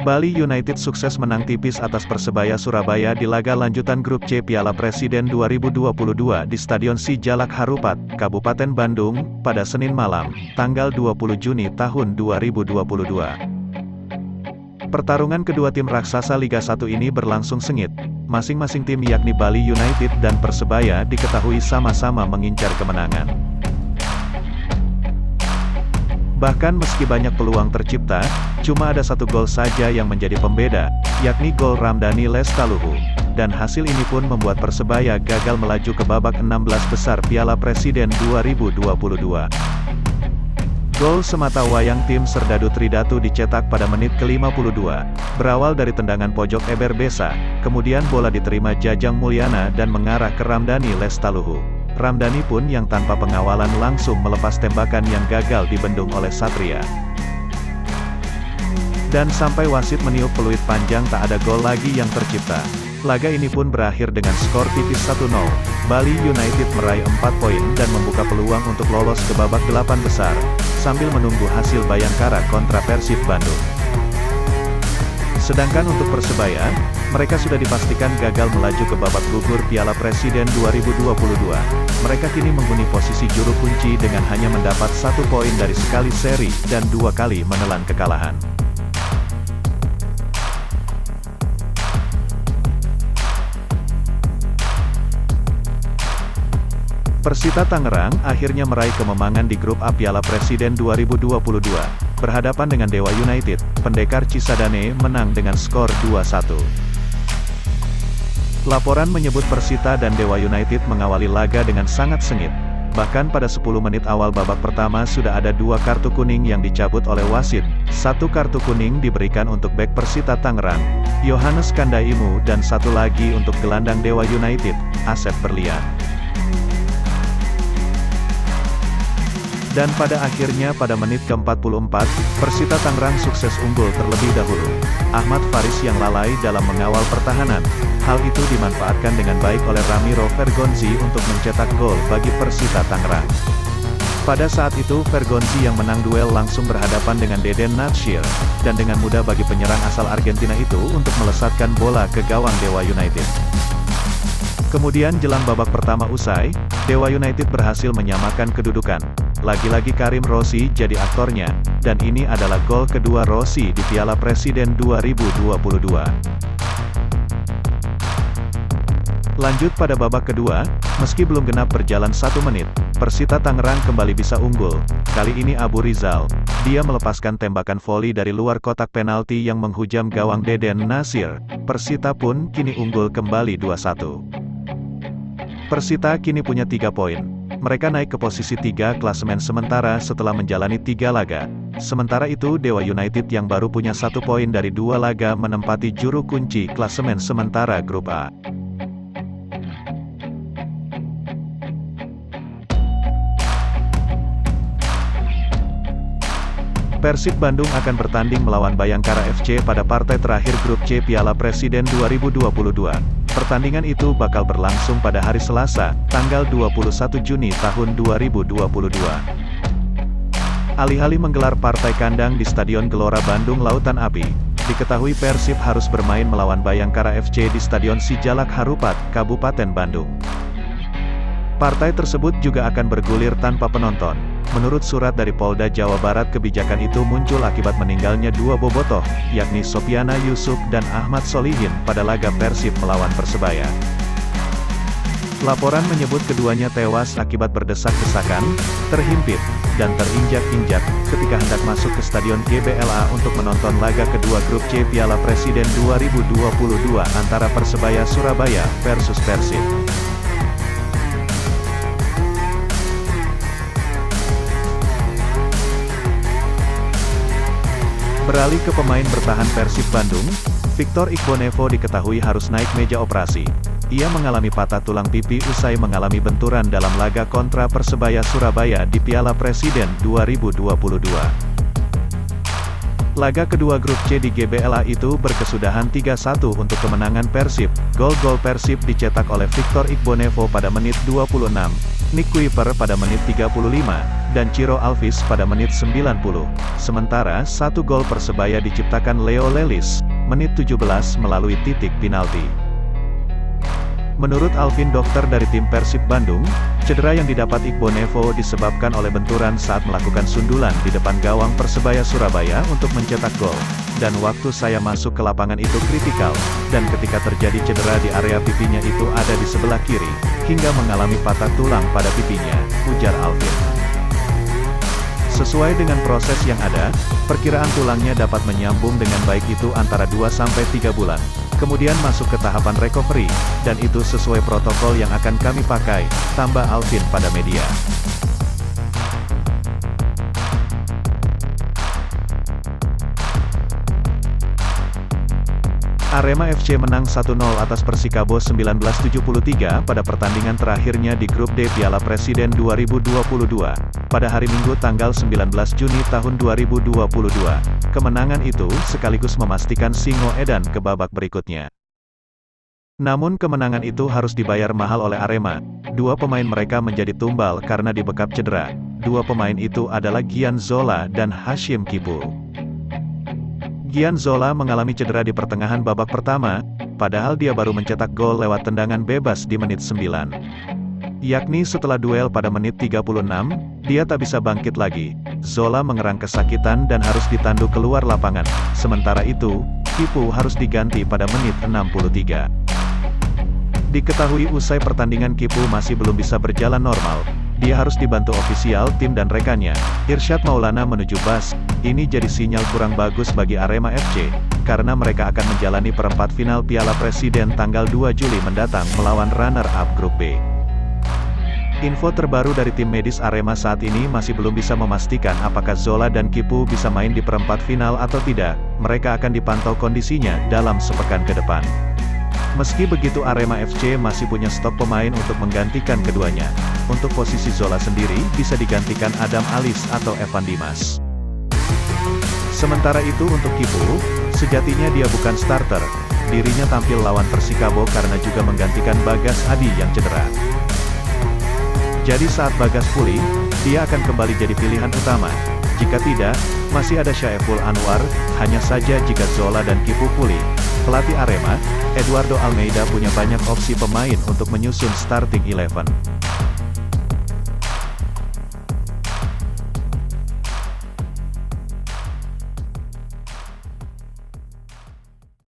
Bali United sukses menang tipis atas Persebaya Surabaya di laga lanjutan Grup C Piala Presiden 2022 di Stadion Sijalak Harupat, Kabupaten Bandung, pada Senin malam, tanggal 20 Juni tahun 2022. Pertarungan kedua tim raksasa Liga 1 ini berlangsung sengit. Masing-masing tim yakni Bali United dan Persebaya diketahui sama-sama mengincar kemenangan. Bahkan meski banyak peluang tercipta, cuma ada satu gol saja yang menjadi pembeda, yakni gol Ramdhani Lestaluhu. Dan hasil ini pun membuat Persebaya gagal melaju ke babak 16 besar Piala Presiden 2022. Gol semata wayang tim Serdadu Tridatu dicetak pada menit ke-52, berawal dari tendangan pojok Eber Besa, kemudian bola diterima Jajang Mulyana dan mengarah ke Ramdhani Lestaluhu. Ramdhani pun yang tanpa pengawalan langsung melepas tembakan yang gagal dibendung oleh Satria. Dan sampai wasit meniup peluit panjang tak ada gol lagi yang tercipta. Laga ini pun berakhir dengan skor tipis 1-0. Bali United meraih 4 poin dan membuka peluang untuk lolos ke babak 8 besar, sambil menunggu hasil Bayangkara kontra Persib Bandung. Sedangkan untuk Persebaya, mereka sudah dipastikan gagal melaju ke babak gugur Piala Presiden 2022. Mereka kini menghuni posisi juru kunci dengan hanya mendapat 1 poin dari sekali seri dan 2 kali menelan kekalahan. Persita Tangerang akhirnya meraih kemenangan di Grup A Piala Presiden 2022. Berhadapan dengan Dewa United, Pendekar Cisadane menang dengan skor 2-1. Laporan menyebut Persita dan Dewa United mengawali laga dengan sangat sengit. Bahkan pada 10 menit awal babak pertama sudah ada 2 kartu kuning yang dicabut oleh wasit. 1 kartu kuning diberikan untuk bek Persita Tangerang, Yohanes Kandaimu, dan 1 lagi untuk gelandang Dewa United, Asep Berlian. Dan pada akhirnya pada menit ke-44, Persita Tangerang sukses unggul terlebih dahulu. Ahmad Faris yang lalai dalam mengawal pertahanan. Hal itu dimanfaatkan dengan baik oleh Ramiro Vergonzi untuk mencetak gol bagi Persita Tangerang. Pada saat itu Vergonzi yang menang duel langsung berhadapan dengan Deden Natsir, dan dengan mudah bagi penyerang asal Argentina itu untuk melesatkan bola ke gawang Dewa United. Kemudian jelang babak pertama usai, Dewa United berhasil menyamakan kedudukan. Lagi-lagi Karim Rossi jadi aktornya, dan ini adalah gol kedua Rossi di Piala Presiden 2022. Lanjut pada babak kedua, meski belum genap berjalan 1 menit, Persita Tangerang kembali bisa unggul. Kali ini Abu Rizal, dia melepaskan tembakan voli dari luar kotak penalti yang menghujam gawang Deden Natsir. Persita pun kini unggul kembali 2-1. Persita kini punya 3 poin. Mereka naik ke posisi 3 klasemen sementara setelah menjalani 3 laga. Sementara itu Dewa United yang baru punya 1 poin dari 2 laga menempati juru kunci klasemen sementara Grup A. Persib Bandung akan bertanding melawan Bayangkara FC pada partai terakhir Grup C Piala Presiden 2022. Pertandingan itu bakal berlangsung pada hari Selasa, tanggal 21 Juni tahun 2022. Alih-alih menggelar partai kandang di Stadion Gelora Bandung Lautan Api, diketahui Persib harus bermain melawan Bayangkara FC di Stadion Sijalak Harupat, Kabupaten Bandung. Partai tersebut juga akan bergulir tanpa penonton. Menurut surat dari Polda Jawa Barat, kebijakan itu muncul akibat meninggalnya 2 bobotoh, yakni Sopiana Yusuf dan Ahmad Solihin pada laga Persib melawan Persebaya. Laporan menyebut keduanya tewas akibat berdesak-desakan, terhimpit, dan terinjak-injak ketika hendak masuk ke Stadion GBLA untuk menonton laga kedua Grup C Piala Presiden 2022 antara Persebaya Surabaya versus Persib. Beralih ke pemain bertahan Persib Bandung, Victor Igbonevo diketahui harus naik meja operasi. Ia mengalami patah tulang pipi usai mengalami benturan dalam laga kontra Persebaya Surabaya di Piala Presiden 2022. Laga kedua Grup C di GBLA itu berkesudahan 3-1 untuk kemenangan Persib. Gol-gol Persib dicetak oleh Victor Igbonevo pada menit 26, Nick Kuiper pada menit 35, dan Ciro Alves pada menit 90. Sementara satu gol Persebaya diciptakan Leo Lelis, menit 17 melalui titik penalti. Menurut Alvin Dokter dari tim Persib Bandung, cedera yang didapat Igbo Nevo disebabkan oleh benturan saat melakukan sundulan di depan gawang Persebaya Surabaya untuk mencetak gol. Dan waktu saya masuk ke lapangan itu kritikal, dan ketika terjadi cedera di area pipinya itu ada di sebelah kiri, hingga mengalami patah tulang pada pipinya, ujar Alvin. Sesuai dengan proses yang ada, perkiraan tulangnya dapat menyambung dengan baik itu antara 2-3 bulan. Kemudian masuk ke tahapan recovery, dan itu sesuai protokol yang akan kami pakai, tambah Alvin pada media. Arema FC menang 1-0 atas Persikabo 1973 pada pertandingan terakhirnya di grup D Piala Presiden 2022, pada hari Minggu tanggal 19 Juni tahun 2022. Kemenangan itu sekaligus memastikan Singo Edan ke babak berikutnya. Namun kemenangan itu harus dibayar mahal oleh Arema. Dua pemain mereka menjadi tumbal karena dibekap cedera. Dua pemain itu adalah Gian Zola dan Hashim Kipu. Gian Zola mengalami cedera di pertengahan babak pertama, padahal dia baru mencetak gol lewat tendangan bebas di menit 9. Yakni setelah duel pada menit 36, dia tak bisa bangkit lagi. Zola mengerang kesakitan dan harus ditandu keluar lapangan. Sementara itu, Kipu harus diganti pada menit 63. Diketahui usai pertandingan Kipu masih belum bisa berjalan normal. Dia harus dibantu ofisial tim dan rekannya. Irsyad Maulana menuju Bas, ini jadi sinyal kurang bagus bagi Arema FC, karena mereka akan menjalani perempat final Piala Presiden tanggal 2 Juli mendatang melawan runner-up grup B. Info terbaru dari tim medis Arema saat ini masih belum bisa memastikan apakah Zola dan Kipu bisa main di perempat final atau tidak. Mereka akan dipantau kondisinya dalam sepekan ke depan. Meski begitu Arema FC masih punya stok pemain untuk menggantikan keduanya. Untuk posisi Zola sendiri bisa digantikan Adam Alis atau Evan Dimas. Sementara itu untuk Kipu, sejatinya dia bukan starter. Dirinya tampil lawan Persikabo karena juga menggantikan Bagas Adi yang cedera. Jadi saat Bagas pulih, dia akan kembali jadi pilihan utama. Jika tidak, masih ada Syaiful Anwar, hanya saja jika Zola dan Kipu pulih. Pelatih Arema, Eduardo Almeida punya banyak opsi pemain untuk menyusun starting 11.